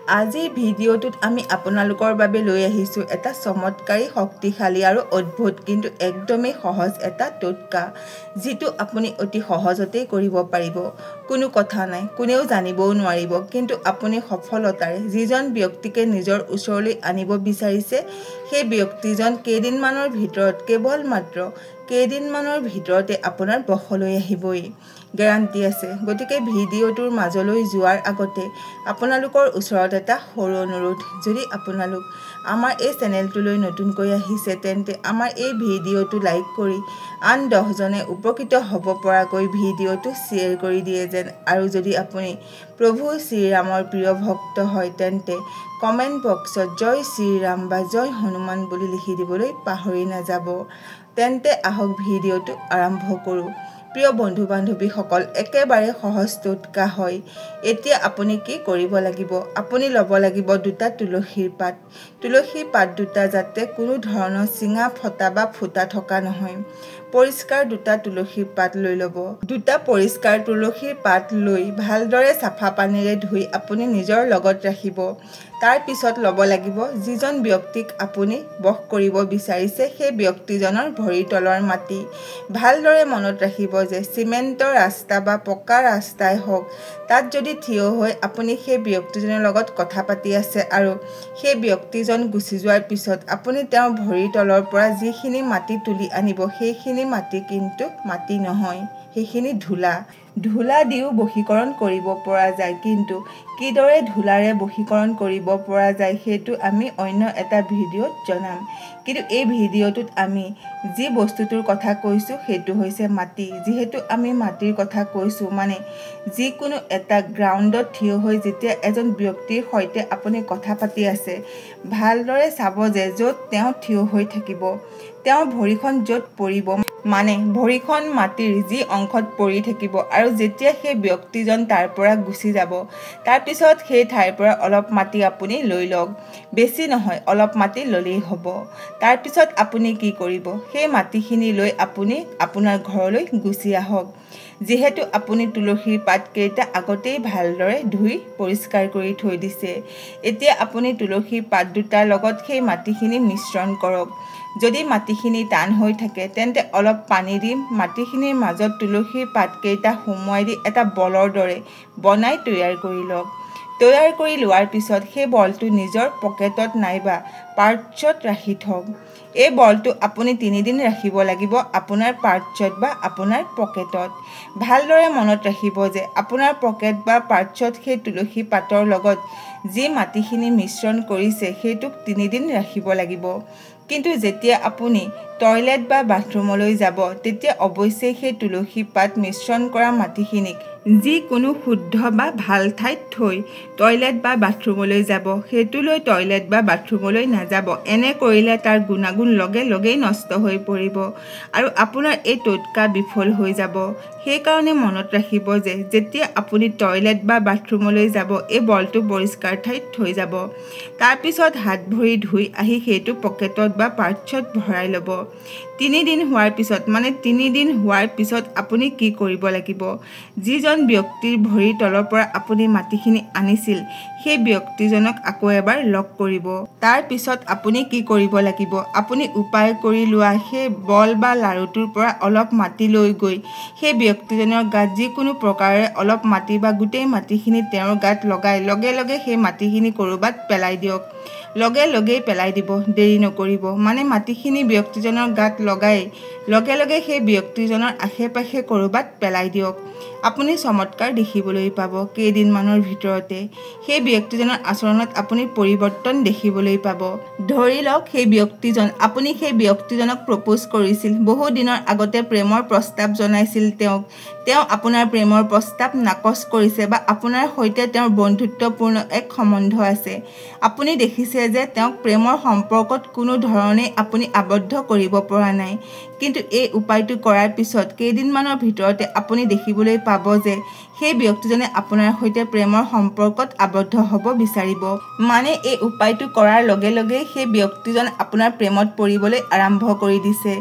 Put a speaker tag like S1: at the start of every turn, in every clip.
S1: আজি ভিডিঅ'টোত আমি আপোনালোকৰ বাবে লৈ আহিছোঁ এটা চমৎকাৰী শক্তিশালী আৰু অদ্ভুত কিন্তু একদমেই সহজ এটা টোটকা যিটো আপুনি অতি সহজতেই কৰিব পাৰিব কোনো কথা নাই কোনেও জানিবও নোৱাৰিব কিন্তু আপুনি সফলতাৰে যিজন ব্যক্তিকে নিজৰ ওচৰলৈ আনিব বিচাৰিছে সেই ব্যক্তিজন কেইদিনমানৰ ভিতৰত কেৱল মাত্ৰ কেইদিনমানৰ ভিতৰতে আপোনাৰ বশলৈ আহিবই গ্যাৰান্টি আছে গতিকে ভিডিঅ'টোৰ মাজলৈ যোৱাৰ আগতে আপোনালোকৰ ওচৰত এটা সৰু অনুৰোধ যদি আপোনালোক আমাৰ এই চেনেলটোলৈ নতুনকৈ আহিছে তেন্তে আমাৰ এই ভিডিঅ'টো লাইক কৰি আন 10 জনে উপকৃত হ'ব পৰাকৈ ভিডিঅ'টো শ্বেয়াৰ কৰি দিয়ে যেন আৰু যদি আপুনি প্ৰভু শ্ৰীৰামৰ প্ৰিয় ভক্ত হয় তেন্তে কমেন্ট বক্সত জয় শ্ৰীৰাম বা জয় হনুমান বুলি লিখি দিবলৈ পাহৰি নাযাব তেন্তে আহক ভিডিঅ'টো আৰম্ভ কৰোঁ প্ৰিয় বন্ধু বান্ধৱীসকল একেবাৰে সহজ টোটকা হয় এতিয়া আপুনি কি কৰিব লাগিব আপুনি ল'ব লাগিব দুটা তুলসীৰ পাত দুটা যাতে কোনো ধৰণৰ চিঙা ফটা বা ফুটা থকা নহয় পৰিষ্কাৰ দুটা তুলসীৰ পাত লৈ ল'ব দুটা পৰিষ্কাৰ তুলসীৰ পাত লৈ ভালদৰে সাফা পানীৰে ধুই আপুনি নিজৰ লগত ৰাখিব তাৰ পিছত ল'ব লাগিব যিজন ব্যক্তিক আপুনি বশ কৰিব বিচাৰিছে সেই ব্যক্তিজনৰ ভৰি তলৰ মাটি ভালদৰে মনত ৰাখিব যে সিমেন্টৰ ৰাস্তা বা পকা ৰাস্তাই হওক তাত যদি থিয় হৈ আপুনি সেই ব্যক্তিজনৰ লগত কথা পাতি আছে আৰু সেই ব্যক্তিজন গুচি যোৱাৰ পিছত আপুনি তেওঁৰ ভৰি তলৰ পৰা যিখিনি মাটি তুলি আনিব সেইখিনি মাটি কিন্তু মাটি নহয় সেইখিনি ধূলা দিও বশীকৰণ কৰিব পৰা যায় কিন্তু কিদৰে ধূলাৰে বশীকৰণ কৰিব পৰা যায় সেইটো আমি অন্য এটা ভিডিঅ'ত জনাম কিন্তু এই ভিডিঅ'টোত আমি যি বস্তুটোৰ কথা কৈছো সেইটো হৈছে মাটি যেহেতু আমি মাটিৰ কথা কৈছো মানে যিকোনো এটা গ্ৰাউণ্ডত থিয় হৈ যেতিয়া এজন ব্যক্তিৰ সৈতে আপুনি কথা পাতি আছে ভালদৰে চাব যে য'ত তেওঁ থিয় হৈ থাকিব তেওঁৰ ভৰিখন য'ত পৰিব মানে ভৰিখন মাটিৰ যি অংশত পৰি থাকিব আৰু যেতিয়া সেই ব্যক্তিজন তাৰ পৰা গুচি যাব তাৰ পিছত সেই ঠাইৰ পৰা অলপ মাটি আপুনি লৈ লওক বেছি নহয় অলপ মাটি ললেই হ'ব তাৰ পিছত আপুনি কি কৰিব সেই মাটিখিনি লৈ আপুনি আপোনাৰ ঘৰলৈ গুচি আহক যেহেতু আপুনি তুলসীৰ পাত কেইটা আগতেই ভালদৰে ধুই পৰিষ্কাৰ কৰি থৈ দিছে এতিয়া আপুনি তুলসীৰ পাত দুটাৰ লগত সেই মাটিখিনি মিশ্ৰণ কৰক যদি মাটিখিনি টান হৈ থাকে তেন্তে অলপ পানী দি মাটিখিনিৰ মাজত তুলসীৰ পাত কেইটা সুমুৱাই দি এটা বলৰ দৰে বনাই তৈয়াৰ কৰি লওক তৈয়াৰ কৰি লোৱাৰ পিছত সেই বলটো নিজৰ পকেটত নাইবা পাৰ্চত ৰাখি থওক এই বলটো আপুনি 3 দিন ৰাখিব লাগিব আপোনাৰ পাৰ্চত বা আপোনাৰ পকেটত ভালদৰে মনত ৰাখিব যে আপোনাৰ পকেট বা পাৰ্চত সেই তুলসী পাতৰ লগত যি মাটিখিনি মিশ্ৰণ কৰিছে সেইটোক 3 দিন ৰাখিব লাগিব কিন্তু যেতিয়া আপুনি টয়লেট বা বাথৰুমলৈ যাব তেতিয়া অৱশ্যই সেই তুলসী পাত মিশ্ৰণ কৰা মাটিখিনিক যিকোনো শুদ্ধ বা ভাল ঠাইত থৈ টয়লেট বা বাথৰুমলৈ যাব হেতুলৈ টয়লেট বা বাথৰুমলৈ নাযাব এনে কৰিলে তাৰ গুণাগুণ লগেই নষ্ট হৈ পৰিব আৰু আপোনাৰ এই টোটকা বিফল হৈ যাব সেই কাৰণে মনত ৰাখিব যে যেতিয়া আপুনি টয়লেট বা বাথৰুমলৈ যাব এই বলটো পৰিষ্কাৰ ঠাইত থৈ যাব তাৰ পিছত হাত ভৰি ধুই আহি সেইটো পকেটত বা পাৰ্চত ভৰাই ল'ব 3 দিন হোৱাৰ পিছত আপুনি কি কৰিব লাগিব যিজন ব্যক্তিৰ ভৰি তলৰ পৰা আপুনি মাটিখিনি আনিছিল সেই ব্যক্তিজনক আকৌ এবাৰ লগ কৰিব তাৰ পিছত আপুনি কি কৰিব লাগিব আপুনি উপায় কৰি লোৱা সেই বল বা লাৰুটোৰ পৰা অলপ মাটি লৈ গৈ সেই ব্যক্তিজনৰ গাত যিকোনো প্ৰকাৰে অলপ মাটি বা গোটেই মাটিখিনি তেওঁৰ গাত লগাই লগে সেই মাটিখিনি কৰবাত পেলাই দিয়ক লগেই পেলাই দিব দেৰি নকৰিব মানে মাটিখিনি ব্যক্তিজনৰ গাত লগাই লগে সেই ব্যক্তিজনৰ আশে-পাশে কৰবাত পেলাই দিয়ক আপুনি চমৎকাৰ দেখিবলৈ পাব কেইদিনমানৰ ভিতৰতে সেই ব্যক্তিজনৰ আচৰণত আপুনি পৰিৱৰ্তন দেখিবলৈ পাব ধৰি লওক আপুনি সেই ব্যক্তিজনক প্ৰপ'জ কৰিছিল বহু দিনৰ আগতে প্ৰেমৰ প্ৰস্তাৱ জনাইছিল তেওঁ আপোনাৰ প্ৰেমৰ প্ৰস্তাৱ নাকচ কৰিছে বা আপোনাৰ সৈতে তেওঁৰ বন্ধুত্বপূৰ্ণ এক সম্বন্ধ আছে আপুনি দেখিছে যে তেওঁক প্ৰেমৰ সম্পৰ্কত কোনো ধৰণে আপুনি আবদ্ধ কৰিব পৰা নাই কিন্তু এই উপায়টো কৰাৰ পিছত কেইদিনমানৰ ভিতৰতে আপুনি দেখিবলৈ পাব যে সেই ব্যক্তিজনে আপোনাৰ সৈতে প্ৰেমৰ সম্পৰ্কত আবদ্ধ হ'ব বিচাৰিব। মানে এই উপায়টো কৰাৰ লগে লগে সেই ব্যক্তিজন আপোনাৰ প্ৰেমত পৰিবলৈ আৰম্ভ কৰি দিছে।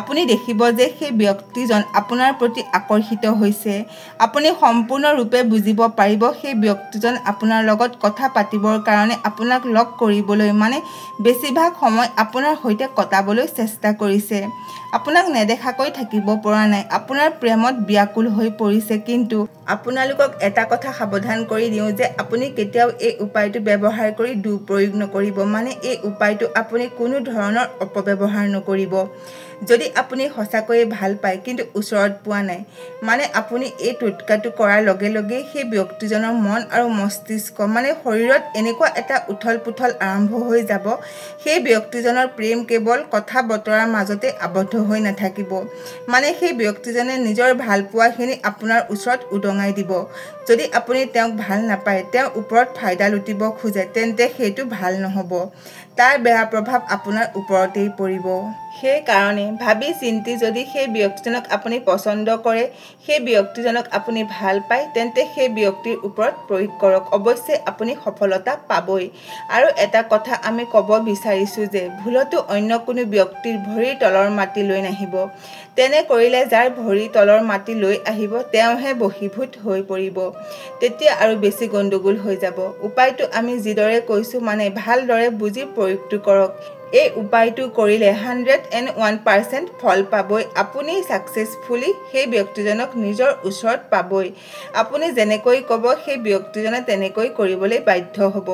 S1: আপুনি দেখিব যে সেই ব্যক্তিজন আপোনাৰ প্ৰতি আকৰ্ষিত হৈছে। আপুনি সম্পূৰ্ণৰূপে বুজিব পাৰিব সেই ব্যক্তিজন আপোনাৰ লগত কথা পাতিবৰ কাৰণে আপোনাক লগ কৰিবলৈ মানে বেছিভাগ সময় আপোনাৰ সৈতে কটাবলৈ চেষ্টা কৰিছে। আপোনাক নেদেখাকৈ থাকিব পৰা নাই, আপোনাৰ প্ৰেমত ব্যাকুল হৈ পৰিছে। কিন্তু আপোনালোকক এটা কথা সাৱধান কৰি দিওঁ যে আপুনি কেতিয়াও এই উপায়টো ব্যৱহাৰ কৰি দুঃপ্ৰয়োগ নকৰিব। মানে এই উপায়টো আপুনি কোনো ধৰণৰ অপব্যৱহাৰ নকৰিব। যদি আপুনি সঁচাকৈয়ে ভাল পায় কিন্তু ওচৰত পোৱা নাই, মানে আপুনি এই টোটকাটো কৰাৰ লগে লগে সেই ব্যক্তিজনৰ মন আৰু মস্তিষ্ক মানে শৰীৰত এনেকুৱা এটা উথল পুথল আৰম্ভ হৈ যাব, সেই ব্যক্তিজনৰ প্ৰেম কেৱল কথা বতৰাৰ মাজতে আবদ্ধ হৈ নাথাকিব। মানে সেই ব্যক্তিজনে নিজৰ ভালপোৱাখিনি আপোনাৰ ওচৰত উদঙাই দিব। যদি আপুনি তেওঁক ভাল নাপায়, তেওঁৰ ওপৰত ফাইদা লুটিব খোজে, তেন্তে সেইটো ভাল নহ'ব। তাৰ বেয়া প্ৰভাৱ আপোনাৰ ওপৰতেই পৰিব। সেইকাৰণে ভাবি চিন্তি যদি সেই ব্যক্তিজনক আপুনি পচন্দ কৰে, সেই ব্যক্তিজনক আপুনি ভাল পায়, তেন্তে সেই ব্যক্তিৰ ওপৰত প্ৰয়োগ কৰক। অৱশ্যে আপুনি সফলতা পাবই। আৰু এটা কথা আমি ক'ব বিচাৰিছোঁ যে ভুলতো অন্য কোনো ব্যক্তিৰ ভৰিৰ তলৰ মাটি লৈ নাহিব। তেনে কৰিলে যাৰ ভৰিৰ তলৰ মাটি লৈ আহিব তেওঁহে বশীভূত হৈ পৰিব। তেতিয়া আৰু বেছি গণ্ডগোল হৈ যাব। উপায়টো আমি যিদৰে কৈছোঁ মানে ভালদৰে বুজি প্ৰয়োগটো কৰক। এই উপায়টো কৰিলে 101% ফল পাবই। আপুনি ছাকচেছফুলি সেই ব্যক্তিজনক নিজৰ ওচৰত পাবই। আপুনি যেনেকৈ ক'ব সেই ব্যক্তিজনে তেনেকৈ কৰিবলৈ বাধ্য হ'ব।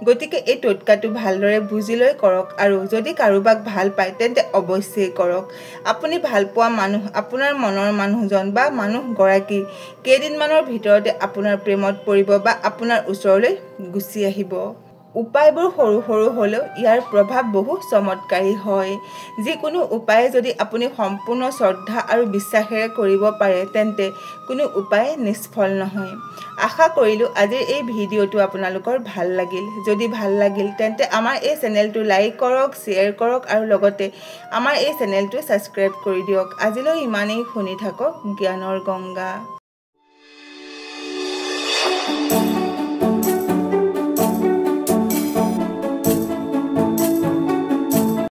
S1: গতিকে এই টোটকাটো ভালদৰে বুজি লৈ কৰক আৰু যদি কাৰোবাক ভাল পায় তেন্তে অৱশ্যেই কৰক। আপুনি ভালপোৱা মানুহ, আপোনাৰ মনৰ মানুহজন বা মানুহগৰাকী কেইদিনমানৰ ভিতৰতে আপোনাৰ প্ৰেমত পৰিব বা আপোনাৰ ওচৰলৈ গুচি আহিব। উপায়বোৰ সৰু সৰু হ'লেও ইয়াৰ প্ৰভাৱ বহু চমৎকাৰী হয়। যিকোনো উপায়ে যদি আপুনি সম্পূৰ্ণ শ্ৰদ্ধা আৰু বিশ্বাসেৰে কৰিব পাৰে তেন্তে কোনো উপায় নিষ্ফল নহয়। আশা কৰিলোঁ আজিৰ এই ভিডিঅ'টো আপোনালোকৰ ভাল লাগিল। যদি ভাল লাগিল তেন্তে আমাৰ এই চেনেলটো লাইক কৰক, শ্বেয়াৰ কৰক আৰু লগতে আমাৰ এই চেনেলটো ছাবস্ক্ৰাইব কৰি দিয়ক। আজিলৈ ইমানেই। শুনি থাকক জ্ঞানৰ গংগা।